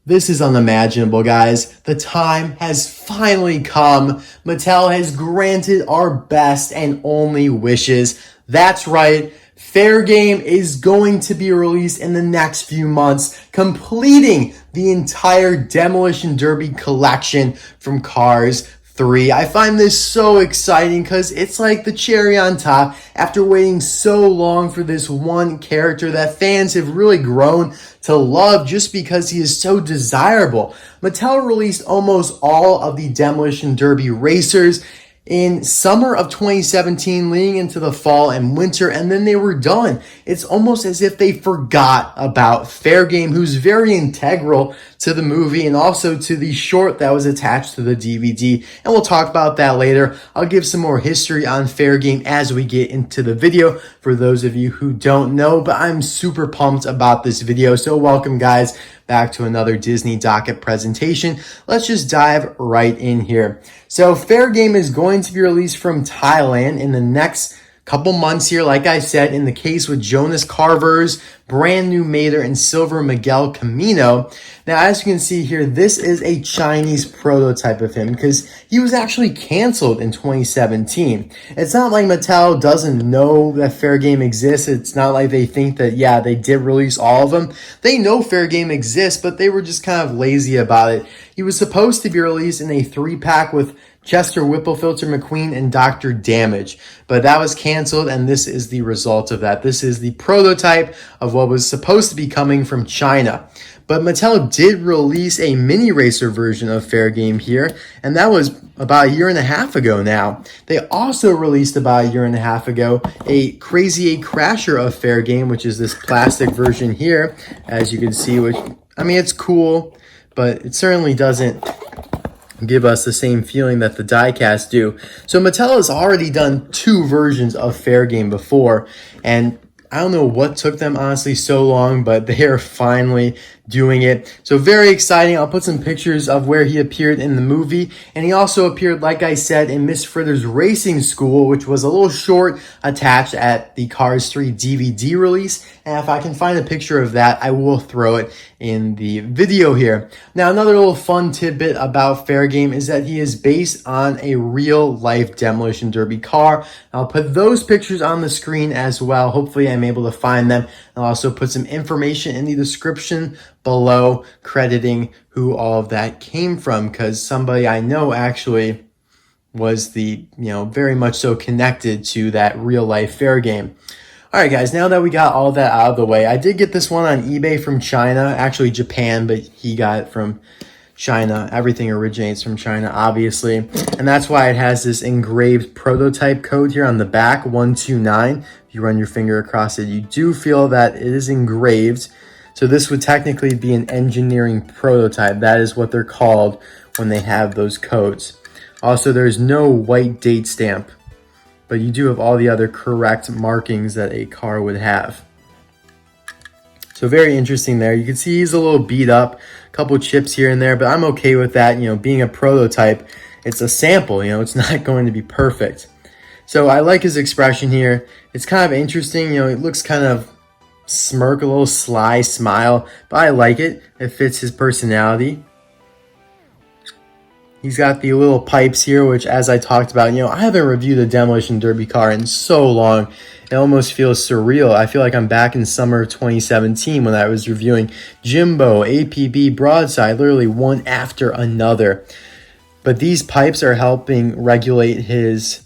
This is unimaginable, guys. The time has finally come. Mattel has granted our best and only wishes. That's right. Faregame is going to be released in the next few months, completing the entire Demolition Derby collection from Cars 3. I find this so exciting because it's like the cherry on top after waiting so long for this one character that fans have really grown to love just because he is so desirable. Mattel released almost all of the Demolition Derby racers in summer of 2017 leading into the fall and winter, and then they were done. It's almost as if they forgot about Faregame, who's very integral to the movie and also to the short that was attached to the DVD, and we'll talk about that later. I'll give some more history on Faregame as we get into the video for those of you who don't know, but I'm super pumped about this video, so welcome guys back to another Disney Docket presentation. Let's just dive right in here. So Faregame is going to be released from Thailand in the next couple months here, like I said, in the case with Jonas Carver's brand new Mater and Silver Miguel Camino. Now, as you can see here, this is a Chinese prototype of him because he was actually canceled in 2017. It's not like Mattel doesn't know that Faregame exists. It's not like they think that, yeah, they did release all of them. They know Faregame exists, but they were just kind of lazy about it. He was supposed to be released in a 3-pack with Chester Whipplefilter McQueen and Dr. Damage, but that was canceled, and this is the result of that. This is the prototype of what was supposed to be coming from China. But Mattel did release a mini racer version of Faregame here, and that was about a year and a half ago now. They also released about a year and a half ago a Crazy 8 Crasher of Faregame, which is this plastic version here, as you can see, which, I mean, it's cool, but it certainly doesn't give us the same feeling that the diecast do. So Mattel has already done 2 versions of Faregame before, and I don't know what took them honestly so long, but they are finally doing it. So very exciting. I'll put some pictures of where he appeared in the movie. And he also appeared, like I said, in Miss Fritter's Racing School, which was a little short attached at the Cars 3 DVD release. And if I can find a picture of that, I will throw it in the video here. Now, another little fun tidbit about Faregame is that he is based on a real life Demolition Derby car. I'll put those pictures on the screen as well. Hopefully I'm able to find them. I'll also put some information in the description below crediting who all of that came from, because somebody I know actually was the, very much so connected to that real life Faregame. All right, guys, now that we got all that out of the way, I did get this one on eBay from China, actually Japan, but he got it from China. Everything originates from China, obviously. And that's why it has this engraved prototype code here on the back, 129. If you run your finger across it, you do feel that it is engraved. So this would technically be an engineering prototype. That is what they're called when they have those codes. Also, there's no white date stamp, but you do have all the other correct markings that a car would have. So very interesting there. You can see he's a little beat up, a couple chips here and there, but I'm okay with that. Being a prototype, it's a sample, it's not going to be perfect. So I like his expression here. It's kind of interesting, it looks kind of smirk, a little sly smile, but I like it. It fits his personality. He's got the little pipes here, which, as I talked about, I haven't reviewed a Demolition Derby car in so long. It almost feels surreal. I feel like I'm back in summer of 2017 when I was reviewing Jimbo, APB, Broadside, literally one after another. But these pipes are helping regulate his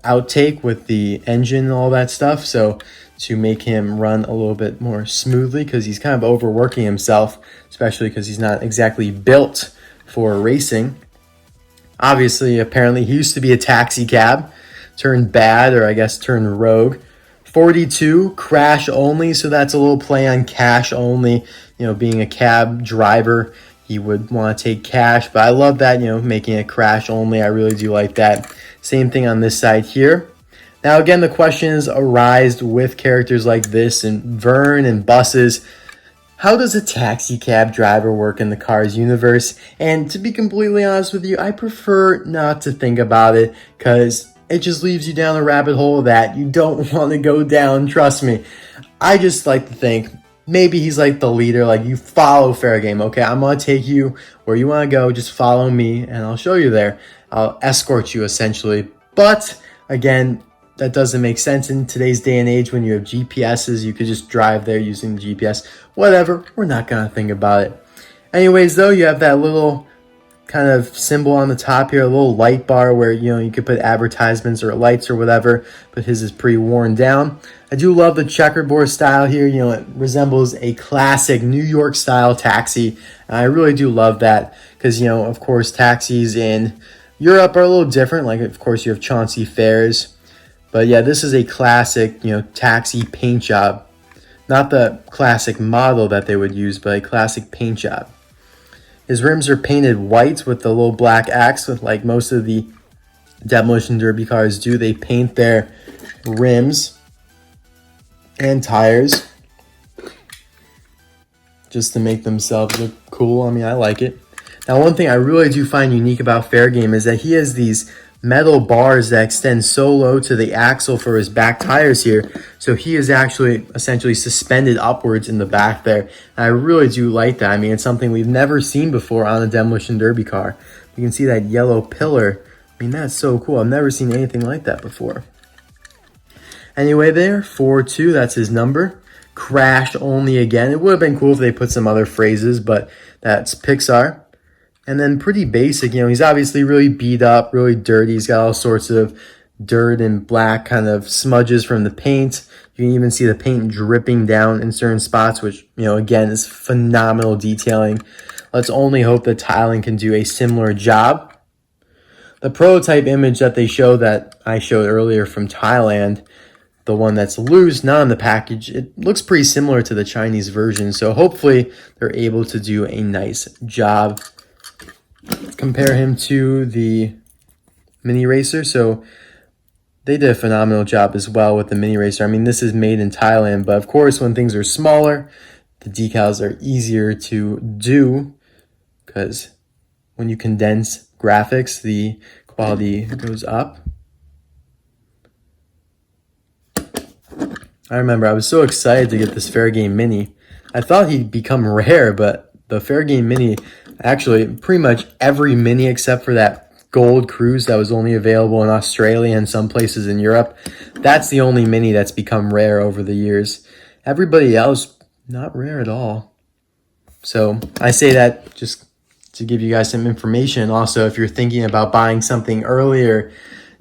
outtake with the engine and all that stuff, so to make him run a little bit more smoothly, because he's kind of overworking himself, especially because he's not exactly built for racing. Obviously, apparently he used to be a taxi cab, turned bad, or I guess turned rogue. 42, crash only, so that's a little play on cash only. Being a cab driver, he would want to take cash, but I love that, making it crash only. I really do like that. Same thing on this side here. Now, again, the questions arise with characters like this and Vern and buses. How does a taxi cab driver work in the Cars universe? And to be completely honest with you, I prefer not to think about it because it just leaves you down a rabbit hole that you don't want to go down, trust me. I just like to think maybe he's like the leader, like you follow Faregame. Okay, I'm gonna take you where you want to go, just follow me and I'll show you there. I'll escort you essentially. But again, that doesn't make sense in today's day and age when you have GPSs. You could just drive there using the GPS. Whatever, we're not gonna think about it. Anyways though, you have that little kind of symbol on the top here, a little light bar where, you know, you could put advertisements or lights or whatever, but his is pretty worn down. I do love the checkerboard style here. You know, it resembles a classic New York style taxi. And I really do love that because, you know, of course, taxis in Europe are a little different. Like, of course, you have Chauncey Fares. But yeah, this is a classic, you know, taxi paint job. Not the classic model that they would use, but a classic paint job. His rims are painted white with the little black X, with like most of the Demolition Derby cars do. They paint their rims and tires just to make themselves look cool. I mean, I like it. Now, one thing I really do find unique about Faregame is that he has these metal bars that extend so low to the axle for his back tires here. So he is actually essentially suspended upwards in the back there. And I really do like that. I mean, it's something we've never seen before on a Demolition Derby car. You can see that yellow pillar. I mean, that's so cool. I've never seen anything like that before. Anyway, there, 4-2, that's his number. Crash only again. It would have been cool if they put some other phrases, but that's Pixar. And then pretty basic, you know, he's obviously really beat up, really dirty. He's got all sorts of dirt and black kind of smudges from the paint. You can even see the paint dripping down in certain spots, which, you know, again, is phenomenal detailing. Let's only hope that Thailand can do a similar job. The prototype image that they show that I showed earlier from Thailand, the one that's loose, not in the package, it looks pretty similar to the Chinese version. So hopefully they're able to do a nice job. Compare him to the Mini Racer. So they did a phenomenal job as well with the Mini Racer. I mean, this is made in Thailand, but of course, when things are smaller, the decals are easier to do because when you condense graphics, the quality goes up. I remember I was so excited to get this Faregame Mini. I thought he'd become rare, but the Faregame Mini, actually pretty much every Mini except for that gold cruise that was only available in Australia and some places in Europe, that's the only Mini that's become rare over the years. Everybody else, not rare at all. So I say that just to give you guys some information. Also, if you're thinking about buying something earlier,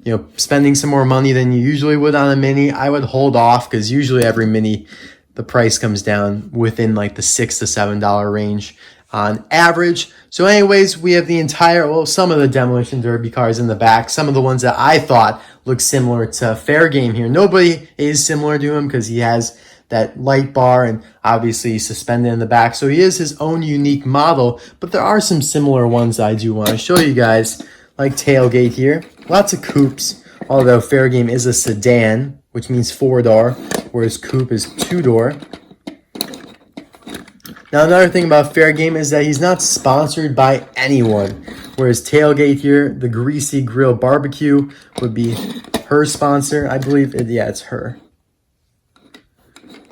you know, spending some more money than you usually would on a Mini, I would hold off because usually every Mini, the price comes down within like the $6 to $7 range on average. So anyways, we have the entire, well, some of the Demolition Derby cars in the back. Some of the ones that I thought looked similar to Faregame here. Nobody is similar to him because he has that light bar and obviously he's suspended in the back. So he is his own unique model, but there are some similar ones I do want to show you guys, like tailgate here. Lots of coupes, although Faregame is a sedan, which means 4-door, whereas coupe is 2-door. Now, another thing about Faregame is that he's not sponsored by anyone, whereas tailgate here, the Greasy Grill Barbecue, would be her sponsor. I believe, it's her.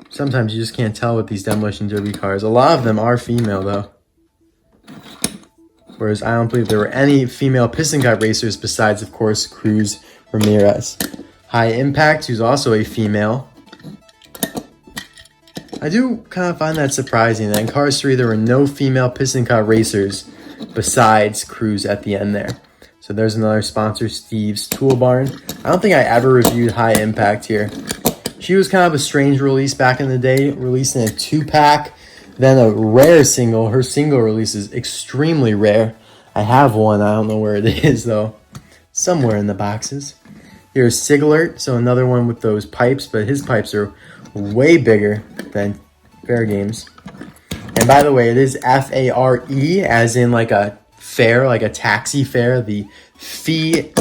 Sometimes you just can't tell with these Demolition Derby cars. A lot of them are female, though. Whereas I don't believe there were any female piston cup racers besides, of course, Cruz Ramirez. High Impact, who's also a female. I do kind of find that surprising that in Cars 3 there were no female piston car racers besides Cruz at the end there. So there's another sponsor, Steve's Tool Barn. I don't think I ever reviewed High Impact here. She was kind of a strange release back in the day, releasing a 2-pack, then a rare single. Her single release is extremely rare. I have one. I don't know where it is, though. Somewhere in the boxes. Here's Siglert, so another one with those pipes, but his pipes are way bigger than Faregame's. And by the way, it is F-A-R-E, as in like a fare, like a taxi fare. The fee,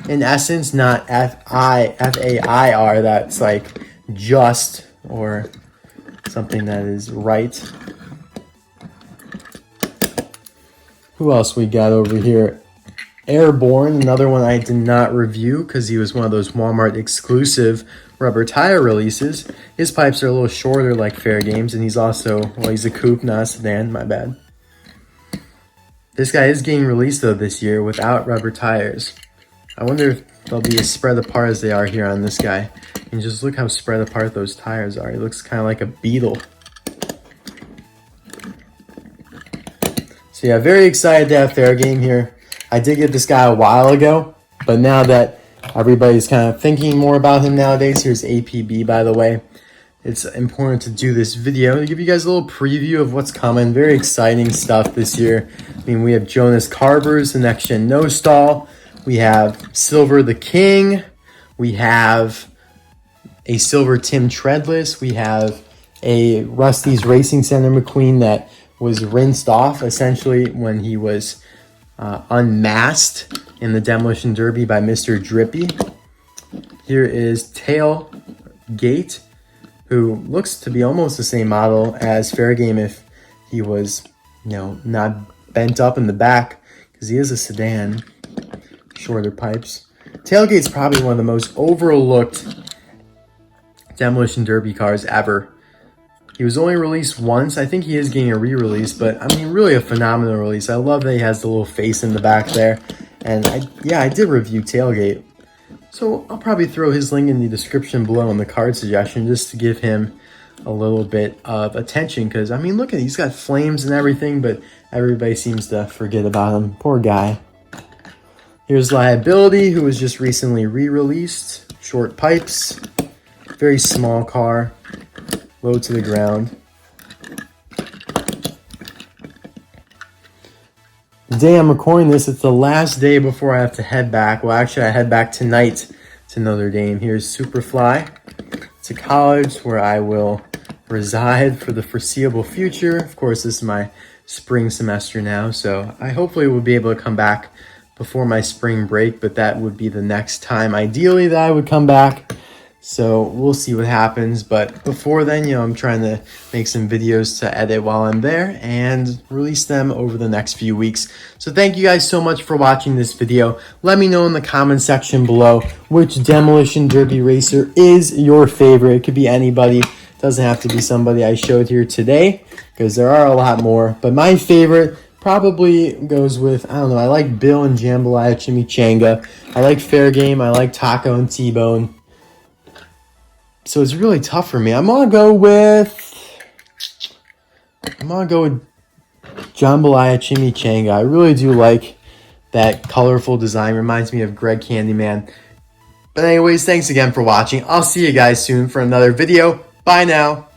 in essence, not F-A-I-R, that's like just or something that is right. Who else we got over here? Airbourne, another one I did not review because he was one of those Walmart exclusive rubber tire releases. His pipes are a little shorter like Faregame's, and he's also, well, he's a coupe, not a sedan, my bad. This guy is getting released though this year without rubber tires. I wonder if they'll be as spread apart as they are here on this guy. And just look how spread apart those tires are. He looks kind of like a beetle. So yeah, very excited to have Faregame here. I did get this guy a while ago, but now that everybody's kind of thinking more about him nowadays, here's APB, by the way. It's important to do this video to give you guys a little preview of what's coming. Very exciting stuff this year. I mean, we have Jonas Carver's the Next Gen No Stall. We have Silver the King. We have a Silver Tim Treadless. We have a Rusty's Racing Center McQueen that was rinsed off essentially when he was unmasked in the Demolition Derby by Mr. Drippy. Here is Tailgate, who looks to be almost the same model as Faregame if he was, you know, not bent up in the back, because he is a sedan, shorter pipes. Tailgate's probably one of the most overlooked Demolition Derby cars ever. He was only released once. I think he is getting a re-release, but I mean, really a phenomenal release. I love that he has the little face in the back there. And I did review Tailgate. So I'll probably throw his link in the description below in the card suggestion just to give him a little bit of attention. Because, I mean, look at it. He's got flames and everything, but everybody seems to forget about him. Poor guy. Here's Liability, who was just recently re-released. Short pipes. Very small car. Low to the ground. The day I'm recording this, it's the last day before I have to head back. Well, actually, I head back tonight to Notre Dame. Here's Superfly. It's a college where I will reside for the foreseeable future. Of course, this is my spring semester now, so I hopefully will be able to come back before my spring break, but that would be the next time, ideally, that I would come back. So we'll see what happens, but before then, you know, I'm trying to make some videos to edit while I'm there and release them over the next few weeks. So thank you guys so much for watching this video. Let me know in the comment section below which Demolition Derby racer is your favorite. It could be anybody. It doesn't have to be somebody I showed here today, because there are a lot more. But my favorite probably goes with, I don't know, I like Bill and Jambalaya Chimichanga. I like Faregame. I like Taco and T-Bone. So it's really tough for me. I'm gonna go with Jambalaya Chimichanga. I really do like that colorful design. Reminds me of Greg Candyman. But anyways, thanks again for watching. I'll see you guys soon for another video. Bye now.